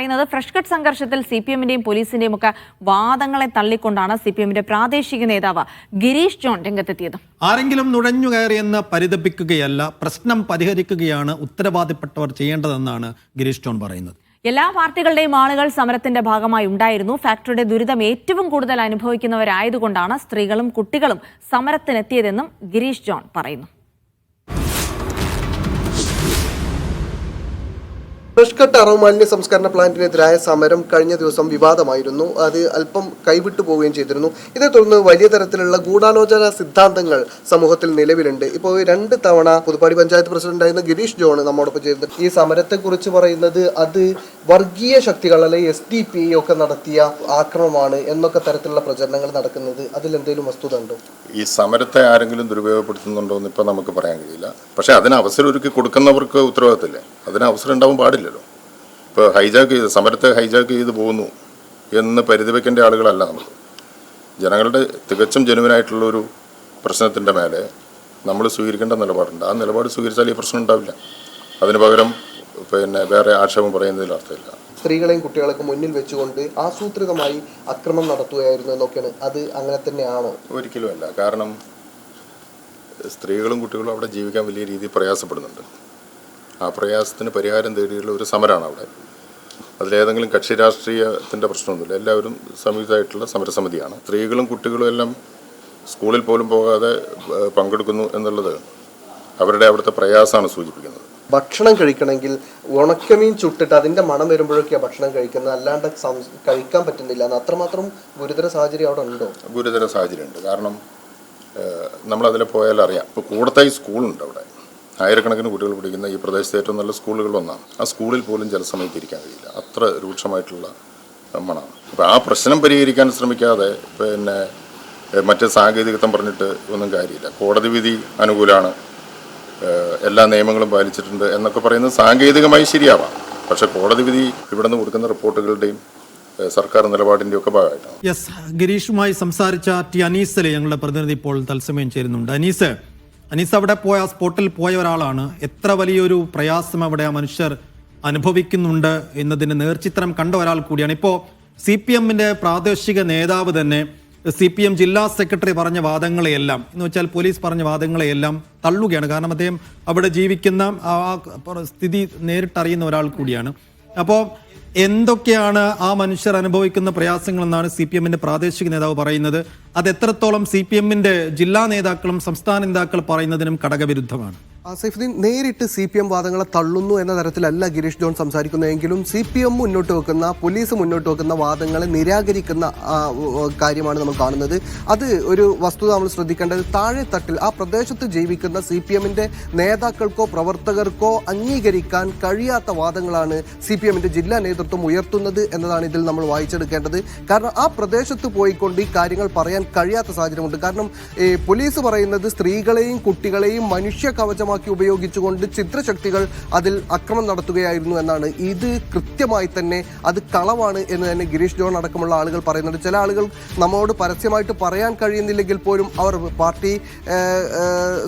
പറയുന്നത് fresh cut സംഘർഷത്തിൽ സിപിഎമ്മിന്റെയും പോലീസിന്റെയും ഒക്കെ വാദങ്ങളെ തള്ളിക്കൊണ്ടാണ് സിപിഎമ്മിന്റെ പ്രാദേശിക നേതാവ് ഗിരീഷ് ജോൺ രംഗത്തെത്തിയത്. ആരെങ്കിലും നുഴഞ്ഞു കയറിയെന്ന് പരിതപിക്കുകയല്ല, പ്രശ്നം പരിഹരിക്കുകയാണ് ഉത്തരവാദിപ്പെട്ടവർ ചെയ്യേണ്ടതെന്നാണ് ഗിരീഷ് ജോൺ പറയുന്നത്. എല്ലാ പാർട്ടികളുടെയും ആളുകൾ സമരത്തിന്റെ ഭാഗമായി ഉണ്ടായിരുന്നു. ഫാക്ടറിയുടെ ദുരിതം ഏറ്റവും കൂടുതൽ അനുഭവിക്കുന്നവരായതുകൊണ്ടാണ് സ്ത്രീകളും കുട്ടികളും സമരത്തിനെത്തിയതെന്നും ഗിരീഷ് ജോൺ പറയുന്നു. ഫ്രഷ് കട്ട് അറവ് മാലിന്യ സംസ്കരണ പ്ലാന്റിനെതിരായ സമരം കഴിഞ്ഞ ദിവസം വിവാദമായിരുന്നു. അത് അല്പം കൈവിട്ടു പോവുകയും ചെയ്തിരുന്നു. ഇതേ തുടർന്ന് വലിയ തരത്തിലുള്ള ഗൂഢാലോചന സിദ്ധാന്തങ്ങൾ സമൂഹത്തിൽ നിലവിലുണ്ട്. ഇപ്പോൾ 2 തവണ പുതുപ്പാടി പഞ്ചായത്ത് പ്രസിഡന്റായിരുന്ന ഗിരീഷ് ജോൺ നമ്മോടൊപ്പം ചെയ്തത് ഈ സമരത്തെക്കുറിച്ച് പറയുന്നത് അത് വർഗീയ ശക്തികൾ അല്ലെങ്കിൽ SDP ഒക്കെ നടത്തിയ ആക്രമണമാണ് എന്നൊക്കെ തരത്തിലുള്ള പ്രചരണങ്ങൾ നടക്കുന്നത്. അതിലെന്തെങ്കിലും വസ്തുത ഉണ്ടോ? ഈ സമരത്തെ ആരെങ്കിലും ദുരുപയോഗപ്പെടുത്തുന്നുണ്ടോ എന്ന് ഇപ്പം നമുക്ക് പറയാൻ കഴിയില്ല. പക്ഷേ അതിന് അവസരം ഒരുക്കി കൊടുക്കുന്നവർക്ക് ഉത്തരവാദിത്തമില്ലേ? അതിന് അവസരം ഉണ്ടാവാൻ പാടില്ലല്ലോ. ഇപ്പോൾ സമരത്തെ ഹൈജാക്ക് ചെയ്ത് പോകുന്നു എന്ന് പരിധിവെക്കേണ്ട ആളുകളല്ല നമ്മൾ. ജനങ്ങളുടെ തികച്ചും ജനുവിനായിട്ടുള്ളൊരു പ്രശ്നത്തിൻ്റെ മേലെ നമ്മൾ സ്വീകരിക്കേണ്ട നിലപാടുണ്ട്. ആ നിലപാട് സ്വീകരിച്ചാൽ ഈ പ്രശ്നം ഉണ്ടാവില്ല. അതിന് പകരം വേറെ ആക്ഷേപം പറയുന്നതിൽ അർത്ഥമില്ല. സ്ത്രീകളെയും കുട്ടികളെയൊക്കെ മുന്നിൽ വെച്ചുകൊണ്ട് ആസൂത്രിതമായി അക്രമം നടത്തുകയായിരുന്നു എന്നൊക്കെയാണ്. അത് അങ്ങനെ തന്നെയാണോ? ഒരിക്കലും അല്ല. കാരണം സ്ത്രീകളും കുട്ടികളും അവിടെ ജീവിക്കാൻ വലിയ രീതിയിൽ പ്രയാസപ്പെടുന്നുണ്ട്. ആ പ്രയാസത്തിന് പരിഹാരം തേടിയുള്ള ഒരു സമരമാണ് അവിടെ. അതിലേതെങ്കിലും കക്ഷി രാഷ്ട്രീയത്തിൻ്റെ പ്രശ്നമൊന്നുമില്ല. എല്ലാവരും സംയുക്തമായിട്ടുള്ള സമരസമിതിയാണ്. സ്ത്രീകളും കുട്ടികളും എല്ലാം സ്കൂളിൽ പോലും പോകാതെ പങ്കെടുക്കുന്നു എന്നുള്ളത് അവരുടെ അവിടുത്തെ പ്രയാസമാണ് സൂചിപ്പിക്കുന്നത്. ഭക്ഷണം കഴിക്കണമെങ്കിൽ ഉണക്കമീൻ ചുട്ടിട്ട് അതിൻ്റെ മണം വരുമ്പോഴൊക്കെയാണ് ഭക്ഷണം കഴിക്കുന്നത്, അല്ലാണ്ട് കഴിക്കാൻ പറ്റുന്നില്ല. അത്രമാത്രം ഗുരുതര സാഹചര്യം അവിടെ ഉണ്ടോ? ഗുരുതര സാഹചര്യമുണ്ട്. കാരണം നമ്മളതിൽ പോയാൽ അറിയാം. ഇപ്പോൾ കൂടത്തായി സ്കൂളുണ്ട് അവിടെ. ആയിരക്കണക്കിന് കുട്ടികൾ പഠിക്കുന്ന ഈ പ്രദേശത്തെ ഏറ്റവും നല്ല സ്കൂളുകളിലൊന്നാണ്. ആ സ്കൂളിൽ പോലും ചില സമയത്ത് ഇരിക്കാൻ കഴിയില്ല. അത്ര രൂക്ഷമായിട്ടുള്ള മണമാണ്. അപ്പോൾ ആ പ്രശ്നം പരിഹരിക്കാൻ ശ്രമിക്കാതെ മറ്റ് സാങ്കേതികത്വം പറഞ്ഞിട്ട് ഒന്നും കാര്യമില്ല. കോടതി വിധി അനുകൂലമാണ്, എല്ലാ നിയമങ്ങളും പാലിച്ചിട്ടുണ്ട് എന്നൊക്കെ പറയുന്നത് സാങ്കേതികമായി ശരിയാവാം. പക്ഷെ കോടതി വിധി ഇവിടെ നിന്ന് കൊടുക്കുന്ന റിപ്പോർട്ടുകളുടെയും സർക്കാർ നിലപാടിൻ്റെയും ഒക്കെ ഭാഗമായിട്ടാണ്. യെസ്, ഗിരീഷുമായി സംസാരിച്ച ടി അനീസിലെ ഞങ്ങളുടെ പ്രതിനിധി ഇപ്പോൾ തത്സമയം ചേരുന്നുണ്ട്. അനീസ് അവിടെ സ്പോട്ടിൽ പോയ ഒരാളാണ്. എത്ര വലിയൊരു പ്രയാസം അവിടെ ആ മനുഷ്യർ അനുഭവിക്കുന്നുണ്ട് എന്നതിന്റെ നേർചിത്രം കണ്ട ഒരാൾ കൂടിയാണ്. ഇപ്പോൾ CPMന്റെ പ്രാദേശിക നേതാവ് തന്നെ CPM ജില്ലാ സെക്രട്ടറി പറഞ്ഞ വാദങ്ങളെയെല്ലാം, എന്ന് വെച്ചാൽ പോലീസ് പറഞ്ഞ വാദങ്ങളെയെല്ലാം തള്ളുകയാണ്. കാരണം അദ്ദേഹം അവിടെ ജീവിക്കുന്ന ആ സ്ഥിതി നേരിട്ടറിയുന്ന ഒരാൾ കൂടിയാണ്. അപ്പോൾ എന്തൊക്കെയാണ് ആ മനുഷ്യർ അനുഭവിക്കുന്ന പ്രയാസങ്ങളെന്നാണ് CPMന്റെ പ്രാദേശിക നേതാവ് പറയുന്നത്. അത് എത്രത്തോളം CPMന്റെ ജില്ലാ നേതാക്കളും സംസ്ഥാന നേതാക്കൾ പറയുന്നതിനും ഘടകവിരുദ്ധമാണ്? സൈഫുദ്ദീൻ, നേരിട്ട് CPM വാദങ്ങളെ തള്ളുന്നു എന്ന തരത്തിലല്ല ഗിരീഷ് ജോൺ സംസാരിക്കുന്നതെങ്കിലും CPM മുന്നോട്ട് വെക്കുന്ന, പോലീസ് മുന്നോട്ട് വെക്കുന്ന വാദങ്ങളെ നിരാകരിക്കുന്ന കാര്യമാണ് നമ്മൾ കാണുന്നത്. അത് ഒരു വസ്തുത നമ്മൾ ശ്രദ്ധിക്കേണ്ടത്, താഴെ തട്ടിൽ ആ പ്രദേശത്ത് ജീവിക്കുന്ന CPMന്റെ നേതാക്കൾക്കോ പ്രവർത്തകർക്കോ അംഗീകരിക്കാൻ കഴിയാത്ത വാദങ്ങളാണ് CPMന്റെ ജില്ലാ നേതൃത്വം ഉയർത്തുന്നത് എന്നതാണ് ഇതിൽ നമ്മൾ വായിച്ചെടുക്കേണ്ടത്. കാരണം ആ പ്രദേശത്ത് പോയിക്കൊണ്ട് ഈ കാര്യങ്ങൾ പറയാൻ കഴിയാത്ത സാഹചര്യമുണ്ട്. കാരണം പോലീസ് പറയുന്നത് സ്ത്രീകളെയും കുട്ടികളെയും മനുഷ്യ കവചമാക്കി ഉപയോഗിച്ചുകൊണ്ട് ചിത്രശക്തികൾ അതിൽ അക്രമം നടത്തുകയായിരുന്നു എന്നാണ്. ഇത് കൃത്യമായി തന്നെ അത് കളവാണ് എന്ന് തന്നെ ഗിരീഷ് ജോൺ അടക്കമുള്ള ആളുകൾ പറയുന്നുണ്ട്. ചില ആളുകൾ നമ്മോട് പരസ്യമായിട്ട് പറയാൻ കഴിയുന്നില്ലെങ്കിൽ പോലും അവർ പാർട്ടി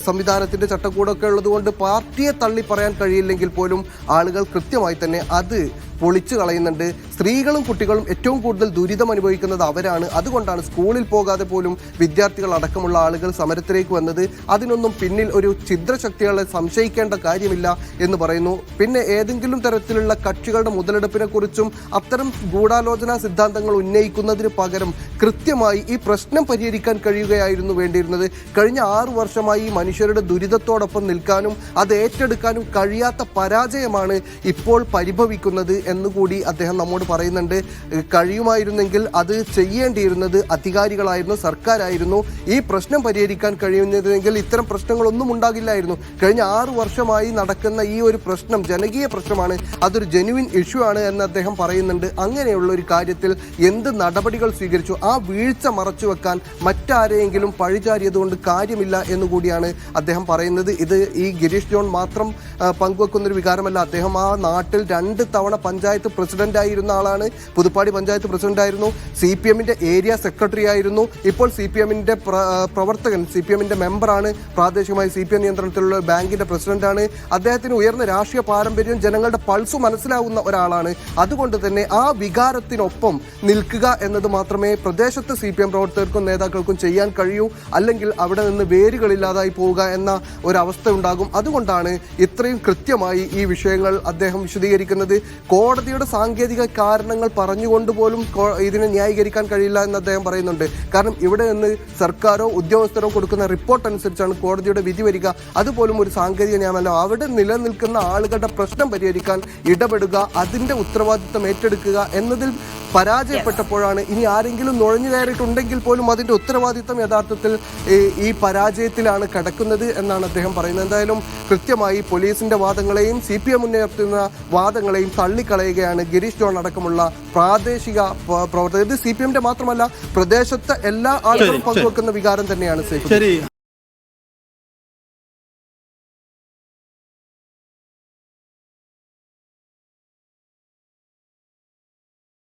സംവിധാനത്തിന്റെ ചട്ടക്കൂടൊക്കെ ഉള്ളതുകൊണ്ട് പാർട്ടിയെ തള്ളി പറയാൻ കഴിയില്ലെങ്കിൽ പോലും ആളുകൾ കൃത്യമായി തന്നെ അത് പൊളിച്ചു കളയുന്നുണ്ട്. സ്ത്രീകളും കുട്ടികളും ഏറ്റവും കൂടുതൽ ദുരിതം അനുഭവിക്കുന്നത് അവരാണ്. അതുകൊണ്ടാണ് സ്കൂളിൽ പോകാതെ പോലും വിദ്യാർത്ഥികൾ അടക്കമുള്ള ആളുകൾ സമരത്തിലേക്ക് വന്നത്. അതിനൊന്നും പിന്നിൽ ഒരു ഛിദ്രശക്തികളെ സംശയിക്കേണ്ട കാര്യമില്ല എന്ന് പറയുന്നു. പിന്നെ ഏതെങ്കിലും തരത്തിലുള്ള കക്ഷികളുടെ മുതലെടുപ്പിനെ കുറിച്ചും അത്തരം ഗൂഢാലോചനാ സിദ്ധാന്തങ്ങൾ ഉന്നയിക്കുന്നതിന് പകരം കൃത്യമായി ഈ പ്രശ്നം പരിഹരിക്കാൻ കഴിയുകയായിരുന്നു വേണ്ടിയിരുന്നത്. കഴിഞ്ഞ 6 വർഷമായി മനുഷ്യരുടെ ദുരിതത്തോടൊപ്പം നിൽക്കാനും അത് ഏറ്റെടുക്കാനും കഴിയാത്ത പരാജയമാണ് ഇപ്പോൾ പരിഭവിക്കുന്നത് എന്നുകൂടി അദ്ദേഹം നമ്മോട് പറയുന്നുണ്ട്. കഴിയുമായിരുന്നെങ്കിൽ അത് ചെയ്യേണ്ടിയിരുന്നത് അധികാരികളായിരുന്നു, സർക്കാരായിരുന്നു. ഈ പ്രശ്നം പരിഹരിക്കാൻ കഴിയുന്നതെങ്കിൽ ഇത്തരം പ്രശ്നങ്ങളൊന്നും ഉണ്ടാകില്ലായിരുന്നു. കഴിഞ്ഞ 6 വർഷമായി നടക്കുന്ന ഈ ഒരു പ്രശ്നം ജനകീയ പ്രശ്നമാണ്, അതൊരു ജെന്യുവിൻ ഇഷ്യൂ ആണ് എന്ന് അദ്ദേഹം പറയുന്നുണ്ട്. അങ്ങനെയുള്ള ഒരു കാര്യത്തിൽ എന്ത് നടപടികൾ സ്വീകരിച്ചു? ആ വീഴ്ച മറച്ചു വെക്കാൻ മറ്റാരെയെങ്കിലും പഴിചാരിയത് കൊണ്ട് കാര്യമില്ല എന്നുകൂടിയാണ് അദ്ദേഹം പറയുന്നത്. ഇത് ഈ ഗിരീഷ് ജോൺ മാത്രം പങ്കുവെക്കുന്നൊരു വികാരമല്ല. അദ്ദേഹം ആ നാട്ടിൽ 2 തവണ പഞ്ചായത്ത് പ്രസിഡന്റ് ആയിരുന്ന ആളാണ്, പുതുപ്പാടി പഞ്ചായത്ത് പ്രസിഡന്റ് ആയിരുന്നു, CPM-ന്റെ ഏരിയ സെക്രട്ടറി ആയിരുന്നു, ഇപ്പോൾ CPM-ന്റെ പ്രവർത്തകൻ, CPM-ന്റെ മെമ്പറാണ്, പ്രാദേശികമായി CPM നിയന്ത്രണത്തിലുള്ള ബാങ്കിന്റെ പ്രസിഡന്റാണ്. അദ്ദേഹത്തിന് ഉയർന്ന രാഷ്ട്രീയ പാരമ്പര്യം, ജനങ്ങളുടെ പൾസ് മനസ്സിലാവുന്ന ഒരാളാണ്. അതുകൊണ്ട് തന്നെ ആ വികാരത്തിനൊപ്പം നിൽക്കുക എന്നത് മാത്രമേ പ്രദേശത്ത് CPM പ്രവർത്തകർക്കും നേതാക്കൾക്കും ചെയ്യാൻ കഴിയൂ. അല്ലെങ്കിൽ അവിടെ നിന്ന് വേരുകളില്ലാതായി പോവുക എന്ന ഒരവസ്ഥ ഉണ്ടാകും. അതുകൊണ്ടാണ് ഇത്രയും കൃത്യമായി ഈ വിഷയങ്ങൾ അദ്ദേഹം വിശദീകരിക്കുന്നത്. കോടതിയുടെ സാങ്കേതിക കാരണങ്ങൾ പറഞ്ഞുകൊണ്ട് പോലും ഇതിനെ ന്യായീകരിക്കാൻ കഴിയില്ല എന്ന് അദ്ദേഹം പറയുന്നുണ്ട്. കാരണം ഇവിടെ നിന്ന് സർക്കാരോ ഉദ്യോഗസ്ഥരോ കൊടുക്കുന്ന റിപ്പോർട്ട് അനുസരിച്ചാണ് കോടതിയുടെ വിധി വരിക. അതുപോലും ഒരു സാങ്കേതിക നിയമമല്ല. അവിടെ നിലനിൽക്കുന്ന ആളുകളുടെ പ്രശ്നം പരിഹരിക്കാൻ ഇടപെടുക, അതിന്റെ ഉത്തരവാദിത്തം ഏറ്റെടുക്കുക എന്നതിൽ പരാജയപ്പെട്ടപ്പോഴാണ് ഇനി ആരെങ്കിലും നുഴഞ്ഞു കയറിയിട്ടുണ്ടെങ്കിൽ പോലും അതിന്റെ ഉത്തരവാദിത്തം യഥാർത്ഥത്തിൽ ഈ പരാജയത്തിലാണ് കിടക്കുന്നത് എന്നാണ് അദ്ദേഹം പറയുന്നത്. എന്തായാലും കൃത്യമായി പോലീസിന്റെ വാദങ്ങളെയും CPM ഉയർത്തുന്ന വാദങ്ങളെയും തള്ളിക്കളയുകയാണ് ഗിരീഷ് ജോൺ അടക്കമുള്ള പ്രാദേശിക പ്രവർത്തകർ. ഇത് CPM-ന്റെ മാത്രമല്ല, പ്രദേശത്തെ എല്ലാ ആളുകളും പങ്കുവെക്കുന്ന വികാരം തന്നെയാണ്. ശരി.